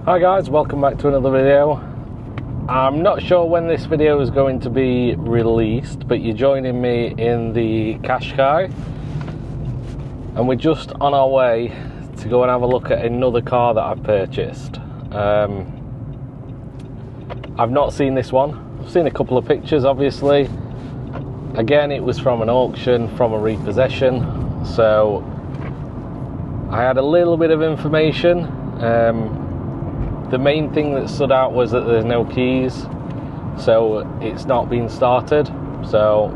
Hi guys, welcome back to another video. I'm not sure when this video is going to be released, but you're joining me in the Qashqai and we're just on our way to go and have a look at another car that I've purchased. I've not seen this one. I've seen a couple of pictures obviously. Again, it was from an auction, from a repossession, so I had a little bit of information. The main thing that stood out was that there's no keys, so it's not been started. So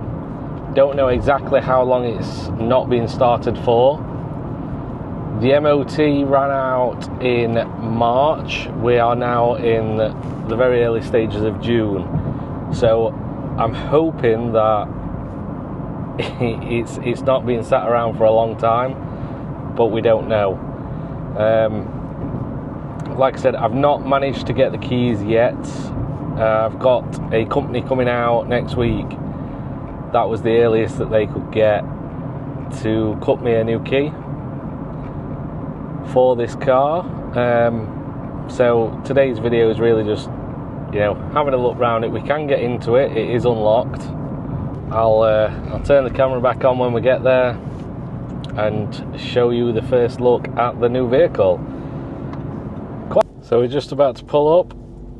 don't know exactly how long it's not been started for. The MOT ran out in March. We are now in the very early stages of June, so I'm hoping that it's not been sat around for a long time, but we don't know. Like I said, I've not managed to get the keys yet. I've got a company coming out next week. That was the earliest that they could get to cut me a new key for this car. So today's video is really just, having a look around it. We can get into it. It is unlocked. I'll turn the camera back on when we get there and show you the first look at the new vehicle. So we're just about to pull up.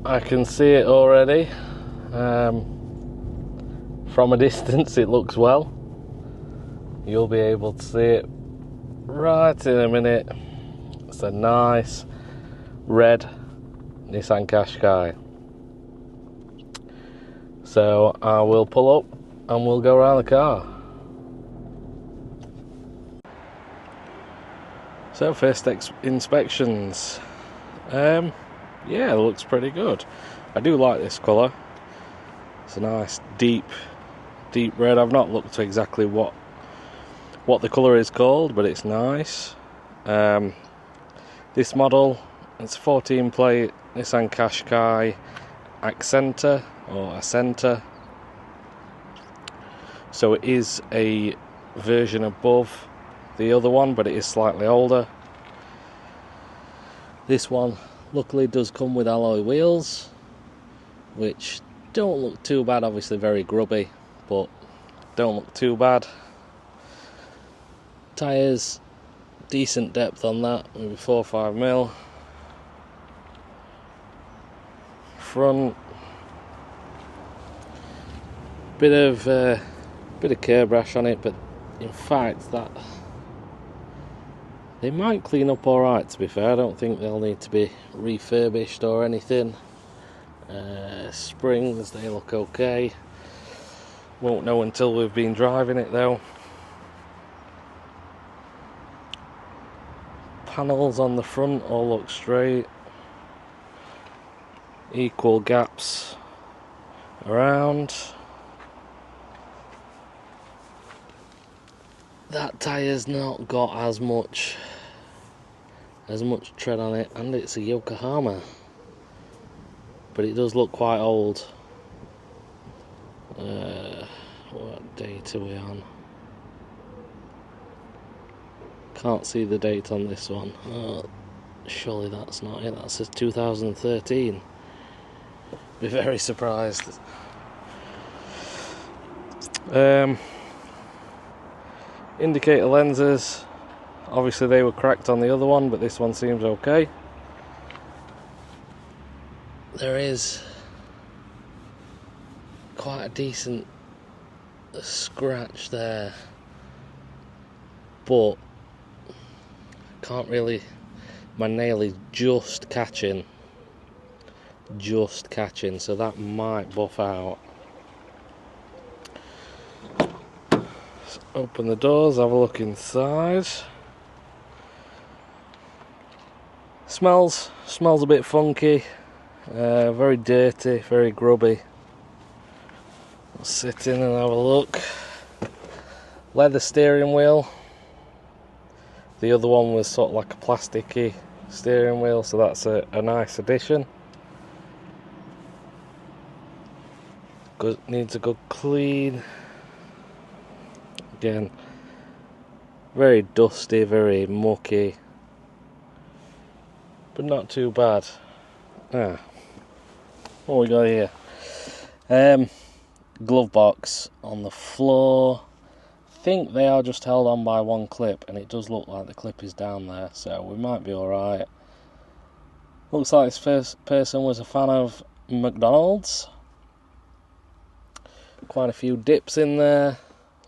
I can see it already. From a distance it looks well. You'll be able to see it right in a minute. It's a nice red Nissan Qashqai. So I will pull up and we'll go around the car. So first inspections. Yeah, it looks pretty good. I do like this colour. It's a nice deep red. I've not looked at exactly what the colour is called, but it's nice. This model, it's a 14 plate Nissan Qashqai Accenta or Accenta. So it is a version above the other one, but it is slightly older. This one luckily does come with alloy wheels, which don't look too bad. Obviously very grubby, but don't look too bad. Tyres, decent depth on that, maybe 4 or 5 mil. Front, bit of curb rash on it, but in fact that they might clean up alright, to be fair. I don't think they'll need to be refurbished or anything. Springs, they look okay. Won't know until we've been driving it though. Panels on the front all look straight. Equal gaps around. That tyre's not got as much tread on it, and it's a Yokohama, but it does look quite old. What date are we on? Can't see the date on this one. Oh, surely that's not it. That says 2013. Be very surprised. Indicator lenses, obviously they were cracked on the other one, but this one seems okay. There is quite a decent scratch there, but can't really, my nail is just catching, so that might buff out. Open the doors, have a look inside. Smells a bit funky, very dirty, very grubby. I'll sit in and have a look. Leather steering wheel. The other one was sort of like a plasticky steering wheel, so that's a nice addition. Needs a good clean. Again, very dusty, very mucky, but not too bad. What we got here? Glove box on the floor. I think they are just held on by one clip, and it does look like the clip is down there, so we might be alright. Looks like this first person was a fan of McDonald's. Quite a few dips in there.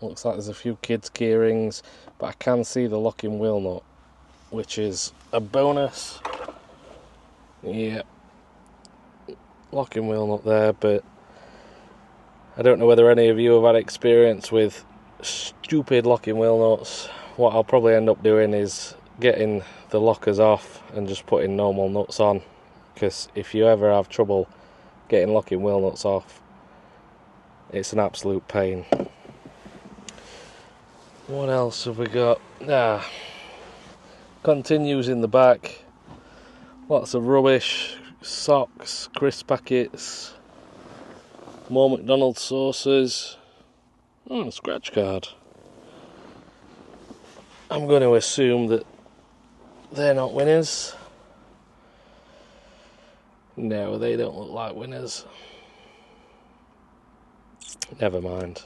Looks like there's a few kids' key rings, but I can see the locking wheel nut, which is a bonus. Yeah, locking wheel nut there, but I don't know whether any of you have had experience with stupid locking wheel nuts. What I'll probably end up doing is getting the lockers off and just putting normal nuts on, because if you ever have trouble getting locking wheel nuts off, it's an absolute pain. What else have we got? Continues in the back. Lots of rubbish, socks, crisp packets, more McDonald's sauces. A scratch card. I'm going to assume that they're not winners. No, they don't look like winners. Never mind.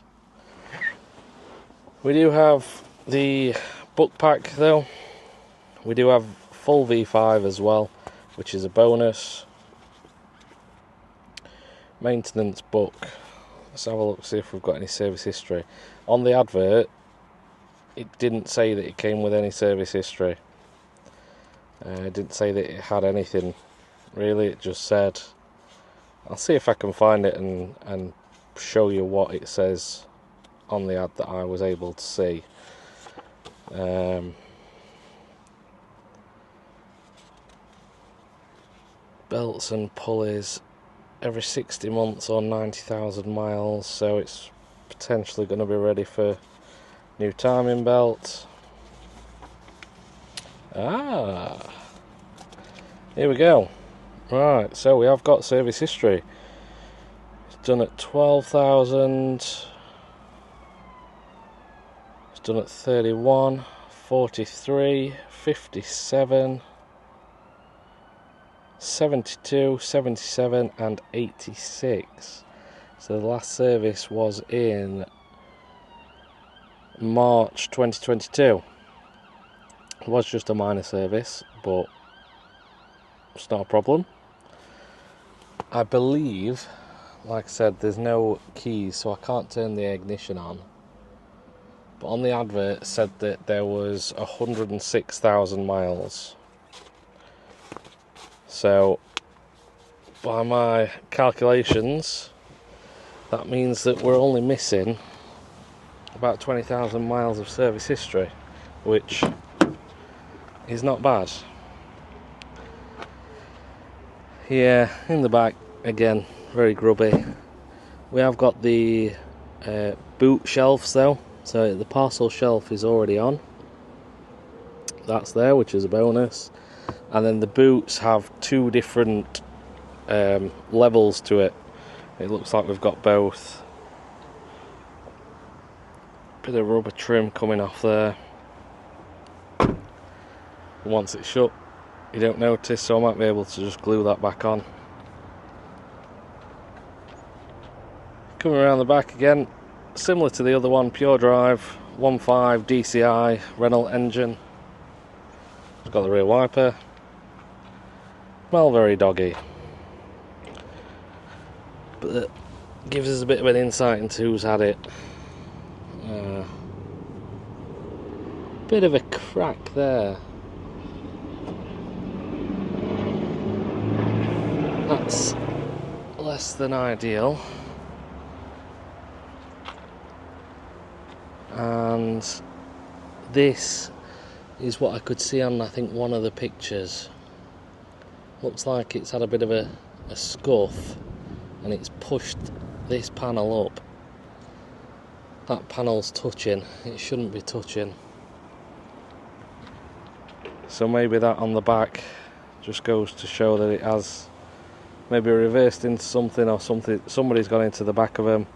We do have the book pack though. We do have full V5 as well, which is a bonus. Maintenance book. Let's have a look, see if we've got any service history. On the advert, it didn't say that it came with any service history. It didn't say that it had anything. Really, it just said... I'll see if I can find it and show you what it says on the ad that I was able to see. Belts and pulleys every 60 months or 90,000 miles, so it's potentially going to be ready for new timing belt. Here we go. Right, so we have got service history. It's done at 12,000. It's done at 31, 43, 57, 72, 77 and 86. So the last service was in March 2022. It was just a minor service, but it's not a problem. I believe, like I said, there's no keys, so I can't turn the ignition on. But on the advert it said that there was 106,000 miles. So, by my calculations, that means that we're only missing about 20,000 miles of service history, which is not bad. Yeah, in the back, again, very grubby. We have got the boot shelves though, so the parcel shelf is already on. That's there, which is a bonus. And then the boots have two different levels to it. It looks like we've got both. Bit of rubber trim coming off there. Once it's shut, you don't notice, so I might be able to just glue that back on. Coming around the back again, similar to the other one, pure drive, 1.5 DCI Renault engine. It's got the rear wiper. Smell very doggy, but it gives us a bit of an insight into who's had it. Bit of a crack there. That's less than ideal. And this is what I could see on, I think, one of the pictures. Looks like it's had a bit of a scuff and it's pushed this panel up. That panel's touching, it shouldn't be touching. So maybe that on the back just goes to show that it has maybe reversed into something, or somebody's gone into the back of them.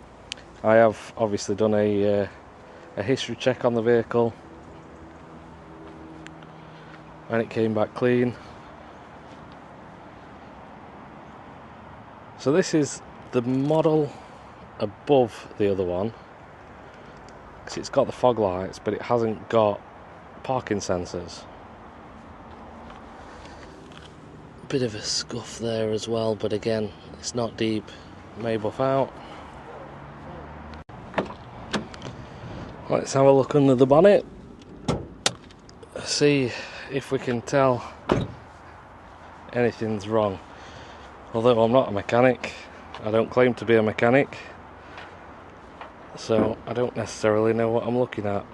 I have obviously done a history check on the vehicle and it came back clean. So this is the model above the other one, because it's got the fog lights but it hasn't got parking sensors. Bit of a scuff there as well, but again, it's not deep. May buff out. Let's have a look under the bonnet, see if we can tell anything's wrong. Although I'm not a mechanic, I don't claim to be a mechanic, so I don't necessarily know what I'm looking at.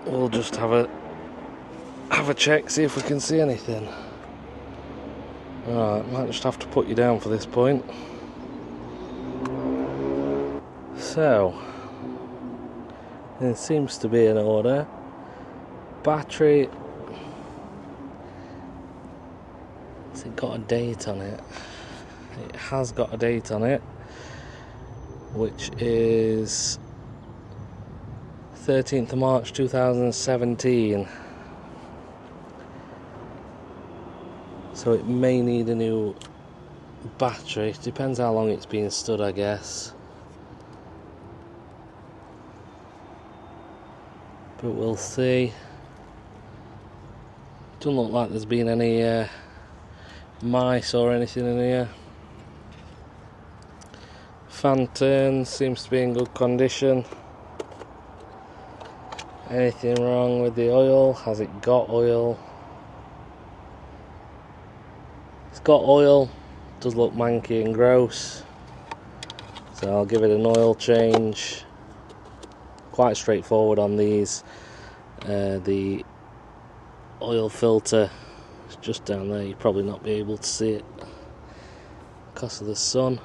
We'll just have a check, see if we can see anything. Alright, might just have to put you down for this point. So, there seems to be an order. Battery, has it got a date on it? It has got a date on it, which is 13th of March 2017. So it may need a new battery. Depends how long it's been stood, I guess. But we'll see. Doesn't look like there's been any mice or anything in here. Fan turn seems to be in good condition. Anything wrong with the oil? Has it got oil? It's got oil. Does look manky and gross. So I'll give it an oil change. Quite straightforward on these. The oil filter is just down there. You'll probably not be able to see it because of the sun,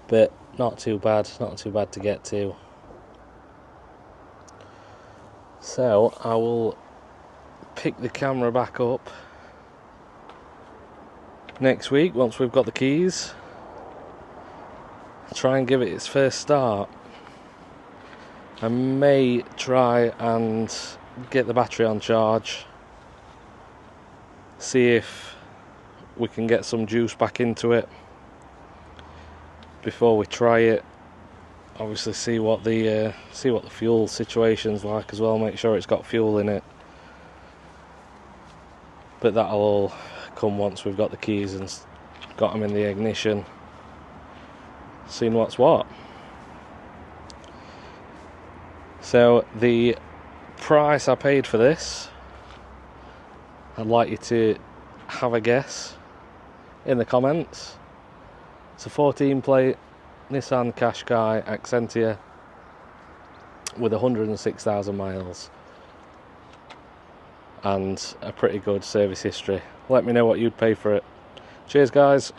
but not too bad to get to. So I will pick the camera back up next week once we've got the keys. Try and give it its first start. I may try and get the battery on charge, see if we can get some juice back into it before we try it. Obviously see what the fuel situation's like as well, make sure it's got fuel in it. But that'll all come once we've got the keys and got them in the ignition, seeing what's what. So the price I paid for this, I'd like you to have a guess in the comments. It's a 14 plate Nissan Qashqai Accentia with 106,000 miles and a pretty good service history. Let me know what you'd pay for it. Cheers guys.